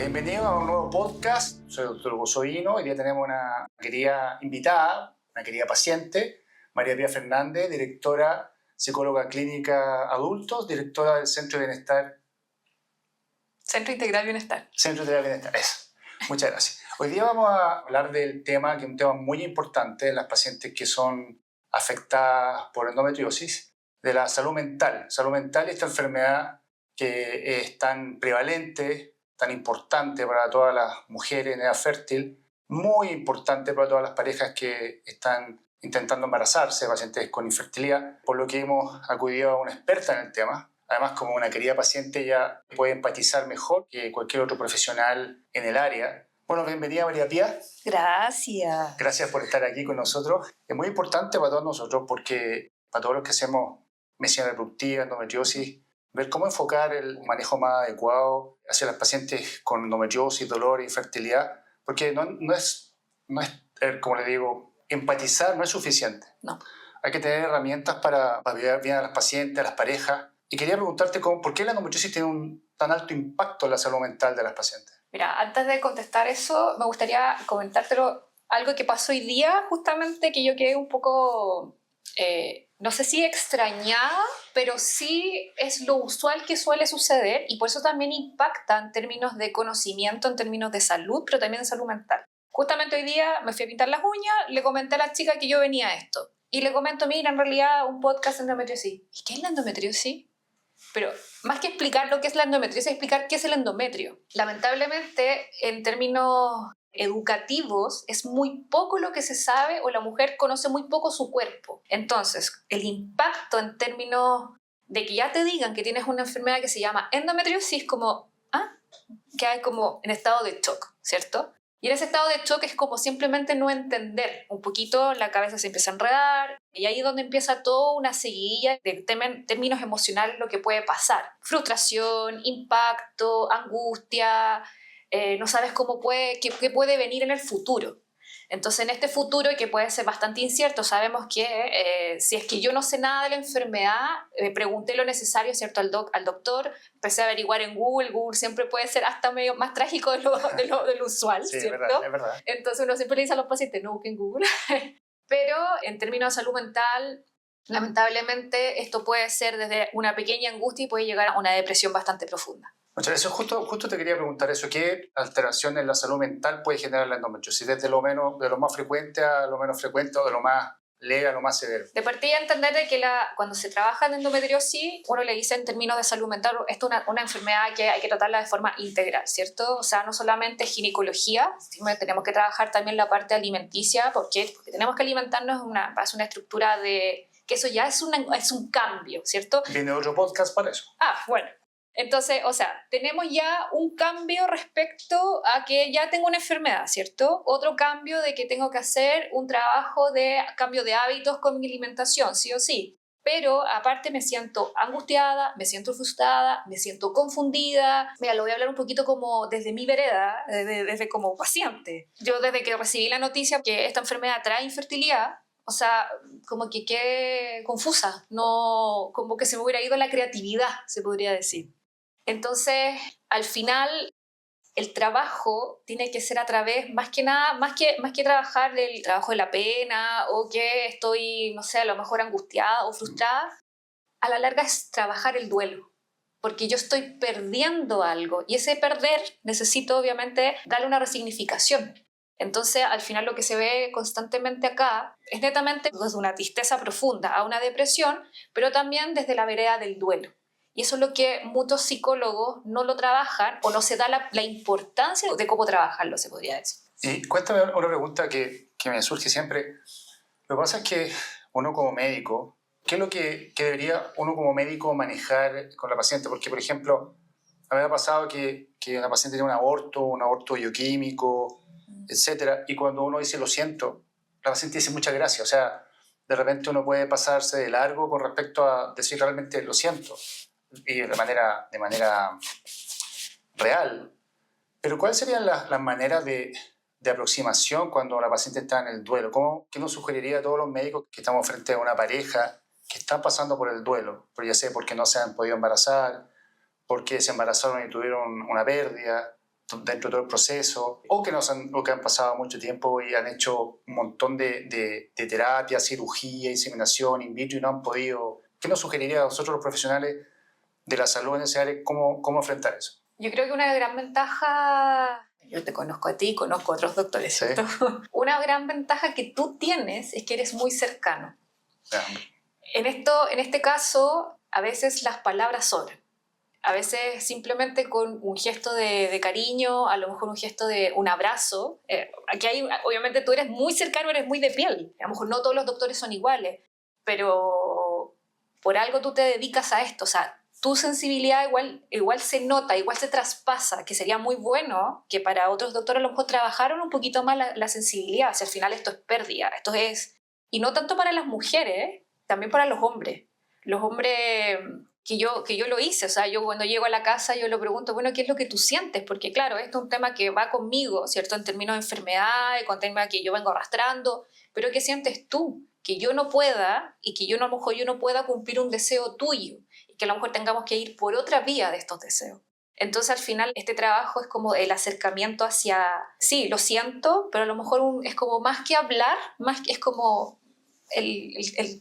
Bienvenido a un nuevo podcast. Soy el Dr. Gozoino. Hoy día tenemos una querida invitada, una querida paciente, María Pía Fernández, directora, psicóloga clínica adultos, directora del Centro de Bienestar. Centro Integral Bienestar. Centro Integral Bienestar, eso. Muchas gracias. Hoy día vamos a hablar del tema, que es un tema muy importante en las pacientes que son afectadas por endometriosis, de la salud mental. Salud mental y esta enfermedad que es tan prevalente, tan importante para todas las mujeres en edad fértil, muy importante para todas las parejas que están intentando embarazarse, pacientes con infertilidad, por lo que hemos acudido a una experta en el tema. Además, como una querida paciente, ya puede empatizar mejor que cualquier otro profesional en el área. Bueno, bienvenida María Pía. Gracias. Gracias por estar aquí con nosotros. Es muy importante para todos nosotros porque para todos los que hacemos medicina reproductiva, endometriosis, ver cómo enfocar el manejo más adecuado hacia las pacientes con endometriosis, dolor e infertilidad, porque no es, como le digo, empatizar no es suficiente. No. Hay que tener herramientas para ayudar bien a las pacientes, a las parejas. Y quería preguntarte por qué la endometriosis tiene un tan alto impacto en la salud mental de las pacientes. Mira, antes de contestar eso, me gustaría comentártelo algo que pasó hoy día, justamente, que yo quedé un poco, no sé si extrañada, pero sí es lo usual que suele suceder y por eso también impacta en términos de conocimiento, en términos de salud, pero también de salud mental. Justamente hoy día me fui a pintar las uñas, le comenté a la chica que yo venía a esto. Y le comento, mira, en realidad un podcast de endometriosis. ¿Y qué es la endometriosis? Pero más que explicar lo que es la endometriosis, es explicar qué es el endometrio. Lamentablemente, en términos educativos, es muy poco lo que se sabe o la mujer conoce muy poco su cuerpo. Entonces, el impacto en términos de que ya te digan que tienes una enfermedad que se llama endometriosis, como, que hay como en estado de shock, ¿cierto? Y en ese estado de shock es como simplemente no entender. Un poquito la cabeza se empieza a enredar y ahí es donde empieza toda una seguidilla de términos emocionales lo que puede pasar. Frustración, impacto, angustia, no sabes qué puede venir en el futuro. Entonces, en este futuro, que puede ser bastante incierto, sabemos que si es que yo no sé nada de la enfermedad, pregunté lo necesario, ¿cierto? al doctor, empecé a averiguar en Google siempre puede ser hasta medio más trágico de lo usual, Sí, ¿cierto? es verdad. Entonces uno siempre le dice a los pacientes, no busquen Google. Pero en términos de salud mental, lamentablemente esto puede ser desde una pequeña angustia y puede llegar a una depresión bastante profunda. Muchas gracias. Justo te quería preguntar eso. ¿Qué alteración en la salud mental puede generar la endometriosis? Desde lo más frecuente a lo menos frecuente o de lo más leve a lo más severo. De partida, entender de que cuando se trabaja en endometriosis, uno le dice en términos de salud mental, esto es una enfermedad que hay que tratarla de forma integral, ¿cierto? O sea, no solamente ginecología, sino tenemos que trabajar también la parte alimenticia. ¿Por qué? Porque tenemos que alimentarnos es una estructura de... que eso ya es un cambio, ¿cierto? Viene otro podcast para eso. Bueno. Entonces, o sea, tenemos ya un cambio respecto a que ya tengo una enfermedad, ¿cierto? Otro cambio de que tengo que hacer un trabajo de cambio de hábitos con mi alimentación, sí o sí. Pero aparte me siento angustiada, me siento frustrada, me siento confundida. Mira, lo voy a hablar un poquito como desde mi vereda, desde como paciente. Yo desde que recibí la noticia que esta enfermedad trae infertilidad, o sea, como que quedé confusa, no, como que se me hubiera ido la creatividad, se podría decir. Entonces, al final, el trabajo tiene que ser a través, más que trabajar el trabajo de la pena o que estoy, no sé, a lo mejor angustiada o frustrada, a la larga es trabajar el duelo, porque yo estoy perdiendo algo y ese perder necesito obviamente darle una resignificación. Entonces, al final lo que se ve constantemente acá es netamente desde una tristeza profunda a una depresión, pero también desde la vereda del duelo. Y eso es lo que muchos psicólogos no lo trabajan o no se da la importancia de cómo trabajarlo, se podría decir. Y cuéntame una pregunta que me surge siempre. Lo que pasa es que uno como médico, ¿qué es lo que debería uno como médico manejar con la paciente? Porque, por ejemplo, a mí me ha pasado que una paciente tiene un aborto bioquímico, etc. Y cuando uno dice lo siento, la paciente dice muchas gracias. O sea, de repente uno puede pasarse de largo con respecto a decir realmente lo siento. Y de manera real. Pero ¿cuáles serían las maneras de aproximación cuando la paciente está en el duelo? ¿Qué nos sugeriría a todos los médicos que estamos frente a una pareja que están pasando por el duelo? Pero ya sé, porque no se han podido embarazar, porque se embarazaron y tuvieron una pérdida. dentro de todo el proceso, o que han pasado mucho tiempo y han hecho un montón de terapia, cirugía, inseminación, in vitro y no han podido. ¿Qué nos sugeriría a nosotros los profesionales de la salud en ese área cómo enfrentar eso? Yo creo que una gran ventaja, yo te conozco a ti, conozco a otros doctores, Sí. ¿cierto? Una gran ventaja que tú tienes es que eres muy cercano. Ya. En este caso, a veces las palabras sobran. A veces simplemente con un gesto de cariño, a lo mejor un gesto de un abrazo. Aquí hay, obviamente tú eres muy cercano, eres muy de piel. A lo mejor no todos los doctores son iguales, pero por algo tú te dedicas a esto. O sea, tu sensibilidad igual se nota, igual se traspasa, que sería muy bueno que para otros doctores a lo mejor trabajaron un poquito más la sensibilidad. O sea, al final esto es pérdida, esto es... Y no tanto para las mujeres, también para los hombres. Los hombres... Que yo lo hice, o sea, yo cuando llego a la casa yo le pregunto, bueno, ¿qué es lo que tú sientes? Porque claro, esto es un tema que va conmigo, ¿cierto? En términos de enfermedad, con temas que yo vengo arrastrando, pero ¿qué sientes tú? Que yo no pueda, y que yo a lo mejor yo no pueda cumplir un deseo tuyo, y que a lo mejor tengamos que ir por otra vía de estos deseos. Entonces al final este trabajo es como el acercamiento hacia, sí, lo siento, pero a lo mejor es como más que hablar, es como...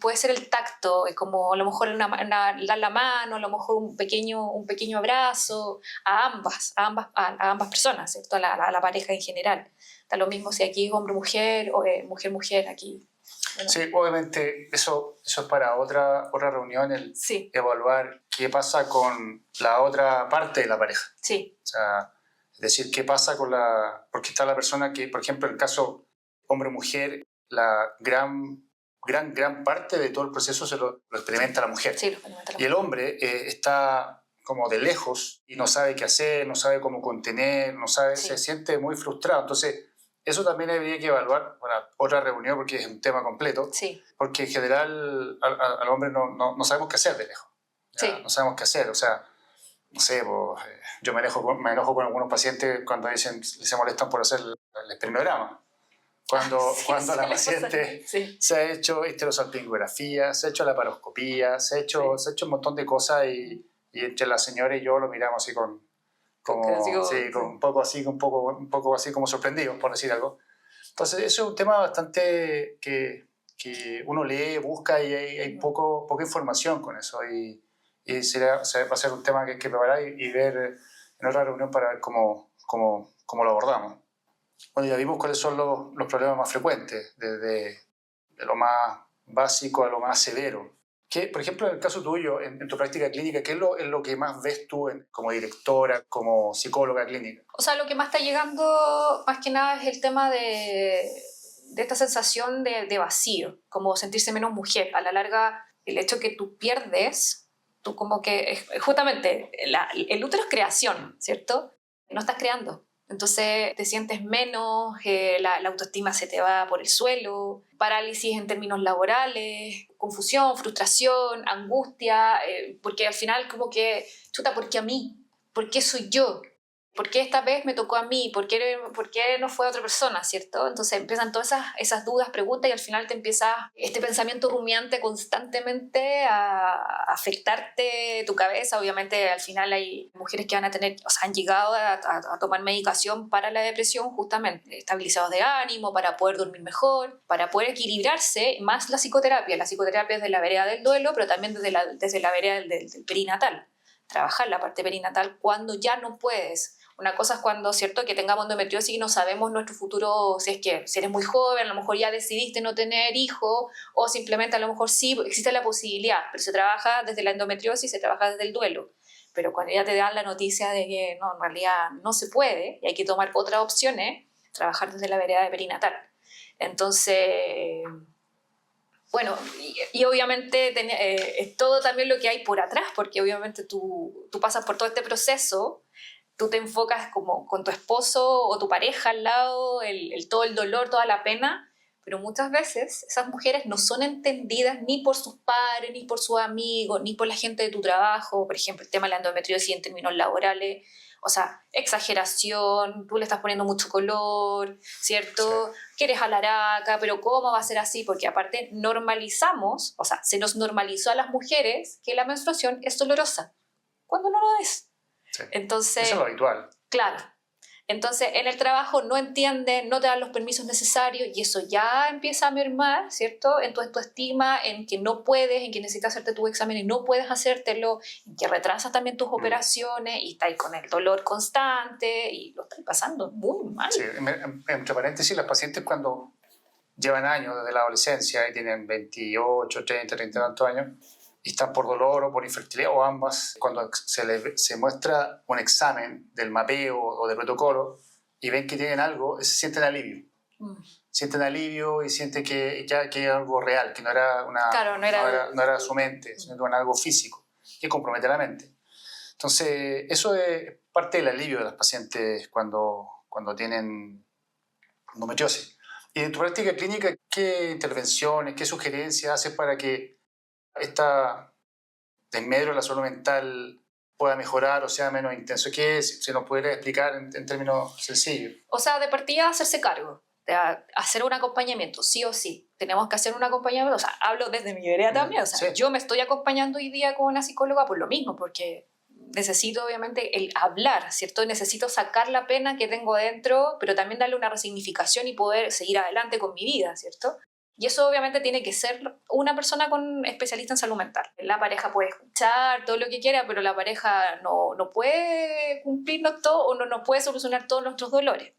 puede ser el tacto, es como a lo mejor dar la mano, a lo mejor un pequeño abrazo a ambas personas, ¿cierto? A la pareja en general. Da lo mismo si aquí es hombre-mujer o mujer-mujer aquí. Bueno. Sí, obviamente eso es para otra reunión, el Sí. evaluar qué pasa con la otra parte de la pareja. Sí. O sea, es decir, qué pasa con porque está la persona que, por ejemplo, en el caso hombre-mujer, la gran parte de todo el proceso se lo experimenta la mujer. Sí, lo experimenta la mujer. Y el hombre está como de lejos y no sabe qué hacer, no sabe cómo contener, no sabe, Sí. se siente muy frustrado. Entonces, eso también habría que evaluar para otra reunión porque es un tema completo. Sí. Porque en general al hombre no sabemos qué hacer de lejos. Sí. No sabemos qué hacer. O sea, no sé, pues, yo me enojo con algunos pacientes cuando se molestan por hacer el espermograma. Cuando la paciente se ha hecho histerosalpingografía, se ha hecho laparoscopía, se ha hecho un montón de cosas y entre la señora y yo lo miramos así con un poco así como sorprendidos, por decir algo. Entonces eso es un tema bastante que uno lee, busca y hay poca información con eso y va a ser un tema que hay que preparar y ver en otra reunión para ver cómo lo abordamos. Bueno, ya vimos cuáles son los problemas más frecuentes, desde de lo más básico a lo más severo. Por ejemplo, en el caso tuyo, en tu práctica clínica, ¿qué es lo que más ves tú como directora, como psicóloga clínica? O sea, lo que más está llegando, más que nada, es el tema de esta sensación de vacío, como sentirse menos mujer. A la larga, el hecho que tú pierdes, tú como que, justamente, el útero es creación, ¿cierto? No estás creando. Entonces te sientes menos, la autoestima se te va por el suelo, parálisis en términos laborales, confusión, frustración, angustia, porque al final como que, chuta, ¿por qué a mí? ¿Por qué soy yo? ¿Por qué esta vez me tocó a mí? ¿Por qué no fue a otra persona? ¿Cierto? Entonces empiezan todas esas dudas, preguntas y al final te empieza este pensamiento rumiante constantemente a afectarte tu cabeza. Obviamente al final hay mujeres que van a tener, o sea, han llegado a tomar medicación para la depresión justamente, estabilizados de ánimo, para poder dormir mejor, para poder equilibrarse, más la psicoterapia. La psicoterapia es de la vereda del duelo, pero también desde la vereda del perinatal. Trabajar la parte perinatal cuando ya no puedes. Una cosa es cuando, ¿cierto?, que tengamos endometriosis y no sabemos nuestro futuro, si eres muy joven, a lo mejor ya decidiste no tener hijos, o simplemente a lo mejor sí existe la posibilidad, pero se trabaja desde la endometriosis, se trabaja desde el duelo. Pero cuando ya te dan la noticia de que no, en realidad no se puede y hay que tomar otras opciones, trabajar desde la vereda de perinatal. Entonces... Bueno, y obviamente es todo también lo que hay por atrás, porque obviamente tú pasas por todo este proceso, tú te enfocas como con tu esposo o tu pareja al lado, todo el dolor, toda la pena, pero muchas veces esas mujeres no son entendidas ni por sus padres, ni por sus amigos, ni por la gente de tu trabajo. Por ejemplo, el tema de la endometriosis en términos laborales, o sea, exageración, tú le estás poniendo mucho color, ¿cierto? Sí. Que eres alaraca, pero ¿cómo va a ser así? Porque aparte normalizamos, o sea, se nos normalizó a las mujeres que la menstruación es dolorosa, cuando no lo es. Sí. Entonces, eso es lo habitual. Claro. Entonces, en el trabajo no entienden, no te dan los permisos necesarios y eso ya empieza a mermar, ¿cierto? En tu autoestima, en que no puedes, en que necesitas hacerte tu examen y no puedes hacértelo, en que retrasas también tus operaciones y estás con el dolor constante y lo estás pasando muy mal. Sí, entre paréntesis, las pacientes cuando llevan años desde la adolescencia y tienen 28, 30 y tantos años y están por dolor o por infertilidad o ambas, cuando se muestra un examen del mapeo o del protocolo y ven que tienen algo, se sienten alivio. Sienten alivio y sienten que ya que es algo real, que no era, no era su mente, sino algo físico que compromete la mente. Entonces, eso es parte del alivio de las pacientes cuando tienen endometriosis. Y en tu práctica clínica, ¿qué intervenciones, qué sugerencias haces para que esta desmedro de la salud mental pueda mejorar o sea menos intenso? ¿Qué es? ¿Se nos podría explicar en términos sencillos? O sea, de partida hacerse cargo, de hacer un acompañamiento, sí o sí. Tenemos que hacer un acompañamiento, o sea, hablo desde mi vereda también, o sea, sí. Yo me estoy acompañando hoy día con una psicóloga por lo mismo, porque necesito obviamente el hablar, ¿cierto? Necesito sacar la pena que tengo dentro, pero también darle una resignificación y poder seguir adelante con mi vida, ¿cierto? Y eso obviamente tiene que ser una persona especialista en salud mental. La pareja puede escuchar todo lo que quiera, pero la pareja no puede cumplirnos todo o no nos puede solucionar todos nuestros dolores.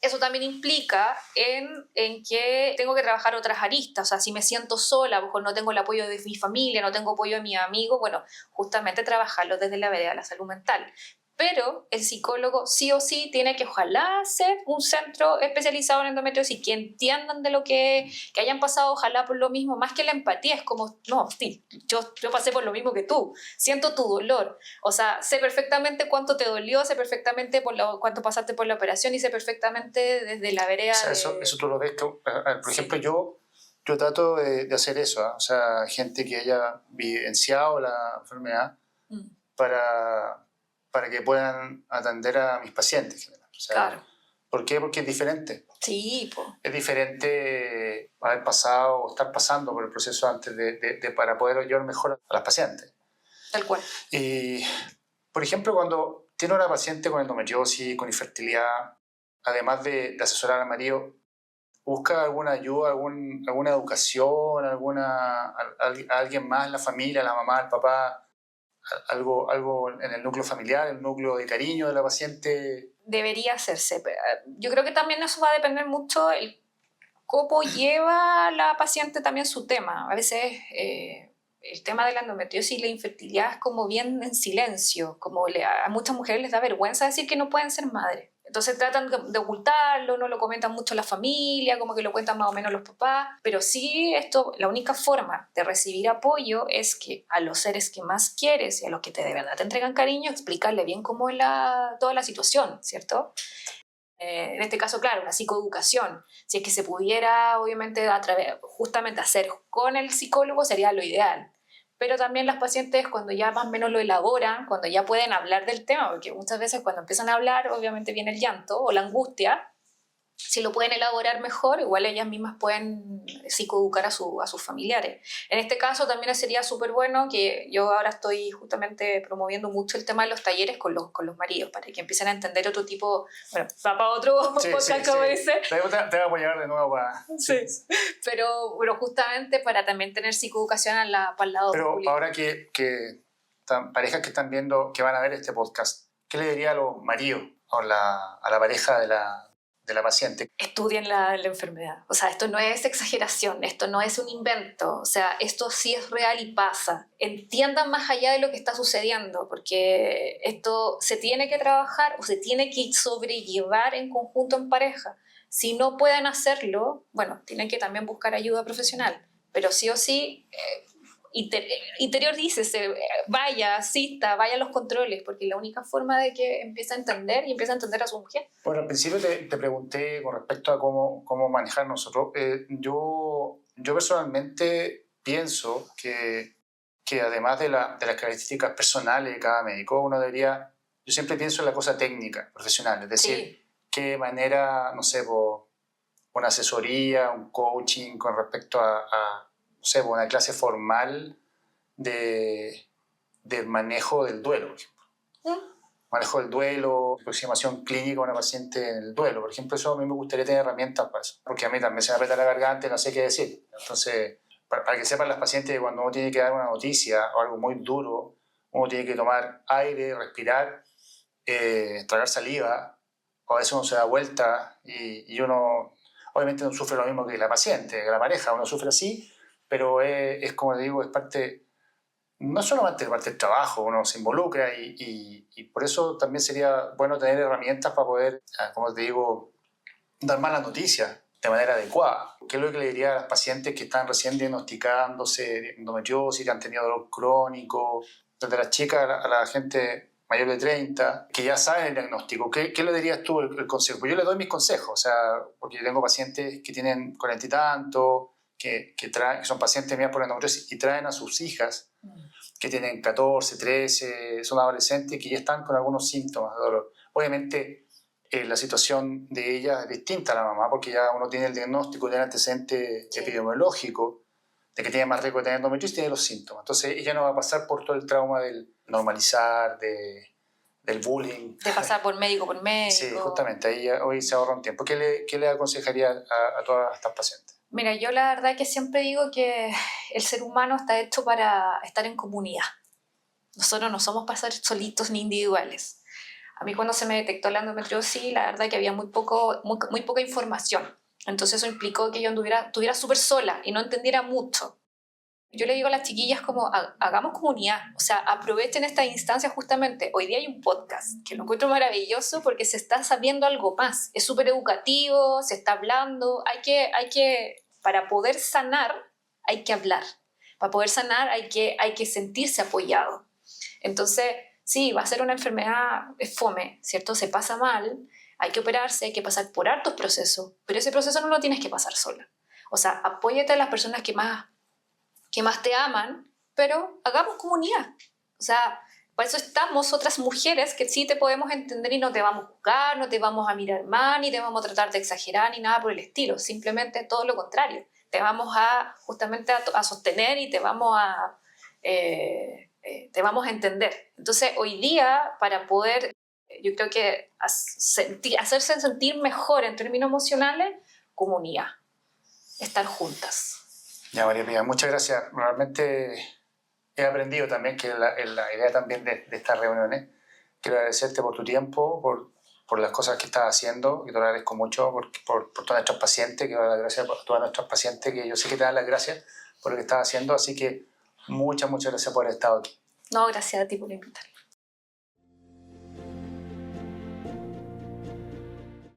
Eso también implica en que tengo que trabajar otras aristas. O sea, si me siento sola, a lo mejor no tengo el apoyo de mi familia, no tengo apoyo de mis amigos, bueno, justamente trabajarlo desde la vereda de la salud mental. Pero el psicólogo sí o sí tiene que ojalá ser un centro especializado en endometriosis, que entiendan de lo que hayan pasado, ojalá por lo mismo, más que la empatía, es como, no, sí, yo pasé por lo mismo que tú, siento tu dolor, o sea, sé perfectamente cuánto te dolió, sé perfectamente cuánto pasaste por la operación y sé perfectamente desde la vereda. O sea, eso tú lo ves, por ejemplo, yo trato de hacer eso, ¿eh? O sea, gente que haya vivenciado la enfermedad para que puedan atender a mis pacientes. O sea, claro. ¿por qué? Porque es diferente. Sí, pues. Es diferente haber pasado o estar pasando por el proceso antes para poder ayudar mejor a las pacientes. Tal cual. Y, por ejemplo, cuando tiene una paciente con endometriosis, con infertilidad, además de asesorar al marido, ¿busca alguna ayuda, alguna educación, alguien más en la familia, la mamá, el papá? Algo en el núcleo familiar, el núcleo de cariño de la paciente. Debería hacerse. Yo creo que también eso va a depender mucho el cómo lleva la paciente también su tema. A veces el tema de la endometriosis y la infertilidad es como bien en silencio, como a muchas mujeres les da vergüenza decir que no pueden ser madres. Entonces tratan de ocultarlo, no lo comentan mucho la familia, como que lo cuentan más o menos los papás, pero sí la única forma de recibir apoyo es que a los seres que más quieres y a los que de verdad te entregan cariño, explicarle bien cómo es toda la situación, ¿cierto? En este caso, claro, una psicoeducación. Si es que se pudiera, obviamente, justamente hacer con el psicólogo sería lo ideal. Pero también las pacientes, cuando ya más o menos lo elaboran, cuando ya pueden hablar del tema, porque muchas veces cuando empiezan a hablar, obviamente viene el llanto o la angustia. Si lo pueden elaborar mejor, igual ellas mismas pueden psicoeducar a sus familiares. En este caso también sería súper bueno que yo ahora estoy justamente promoviendo mucho el tema de los talleres con los maridos, para que empiecen a entender otro tipo, bueno, va para otro podcast, como dice. Te voy a apoyar de nuevo para... Sí. Pero justamente para también tener psicoeducación para el lado Pero público. ahora que parejas que están viendo, que van a ver este podcast, ¿qué le diría a los maridos o a la pareja de la paciente? Estudien la enfermedad. O sea, esto no es exageración, esto no es un invento. O sea, esto sí es real y pasa. Entiendan más allá de lo que está sucediendo, porque esto se tiene que trabajar o se tiene que sobrellevar en conjunto en pareja. Si no pueden hacerlo, bueno, tienen que también buscar ayuda profesional. Pero sí o sí, interícese, vaya, asista, vaya a los controles, porque es la única forma de que empiece a entender y empiece a entender a su mujer. Bueno, al principio te pregunté con respecto a cómo manejar nosotros. Yo personalmente pienso que además de las características personales de cada médico, yo siempre pienso en la cosa técnica, profesional, es decir, qué manera, no sé, una asesoría, un coaching con respecto a no sé, una clase formal del manejo del duelo, por ejemplo. manejo del duelo, aproximación clínica a una paciente en el duelo. Por ejemplo, eso a mí me gustaría tener herramientas para eso, porque a mí también se me aprieta la garganta y no sé qué decir. Entonces, para que sepan las pacientes que cuando uno tiene que dar una noticia o algo muy duro, uno tiene que tomar aire, respirar, tragar saliva, o a veces uno se da vuelta y uno obviamente no sufre lo mismo que la paciente, que la pareja, uno sufre así, pero es como digo, es parte, no solamente parte del trabajo, uno se involucra y por eso también sería bueno tener herramientas para poder, como te digo, dar malas noticias de manera adecuada. ¿Qué es lo que le diría a las pacientes que están recién diagnosticándose endometriosis, que han tenido dolor crónico, desde las chicas a la gente mayor de 30, que ya saben el diagnóstico? ¿Qué le dirías tú el consejo? Pues yo le doy mis consejos, o sea, porque yo tengo pacientes que tienen 40 y tanto, que son pacientes mías por endometriosis y traen a sus hijas que tienen 14, 13, son adolescentes que ya están con algunos síntomas de dolor. Obviamente, la situación de ella es distinta a la mamá, porque ya uno tiene el diagnóstico del antecedente epidemiológico de que tiene más riesgo de tener endometriosis y tiene los síntomas. Entonces, ella no va a pasar por todo el trauma del normalizar, del bullying. De pasar por médico por médico. Sí, justamente, ahí hoy se ahorra un tiempo. ¿Qué le aconsejaría a todas estas pacientes? Mira, yo la verdad que siempre digo que el ser humano está hecho para estar en comunidad. Nosotros no somos para ser solitos ni individuales. A mí cuando se me detectó la endometriosis, la verdad que había muy poca información. Entonces eso implicó que yo estuviera súper sola y no entendiera mucho. Yo le digo a las chiquillas como, hagamos comunidad, o sea, aprovechen esta instancia justamente. Hoy día hay un podcast que lo encuentro maravilloso porque se está sabiendo algo más. Es súper educativo, se está hablando, para poder sanar hay que hablar. Para poder sanar hay que sentirse apoyado. Entonces, sí, va a ser una enfermedad fome, ¿cierto? Se pasa mal, hay que operarse, hay que pasar por hartos procesos, pero ese proceso no lo tienes que pasar sola. O sea, apóyate a las personas que más te aman, pero hagamos comunidad. O sea, para eso estamos otras mujeres que sí te podemos entender y no te vamos a juzgar, no te vamos a mirar mal, ni te vamos a tratar de exagerar, ni nada por el estilo. Simplemente todo lo contrario. Te vamos justamente a sostener y te vamos a entender. Entonces, hoy día, para poder, yo creo que hacerse sentir mejor en términos emocionales, comunidad, estar juntas. Ya, María Pía, muchas gracias. Realmente he aprendido también que la idea también de estas reuniones. Quiero agradecerte por tu tiempo, por las cosas que estás haciendo, y te lo agradezco mucho por todas nuestras pacientes, que doy las gracias por todas nuestras pacientes, que yo sé que te dan las gracias por lo que estás haciendo, así que muchas gracias por haber estado aquí. No, gracias a ti por invitarme.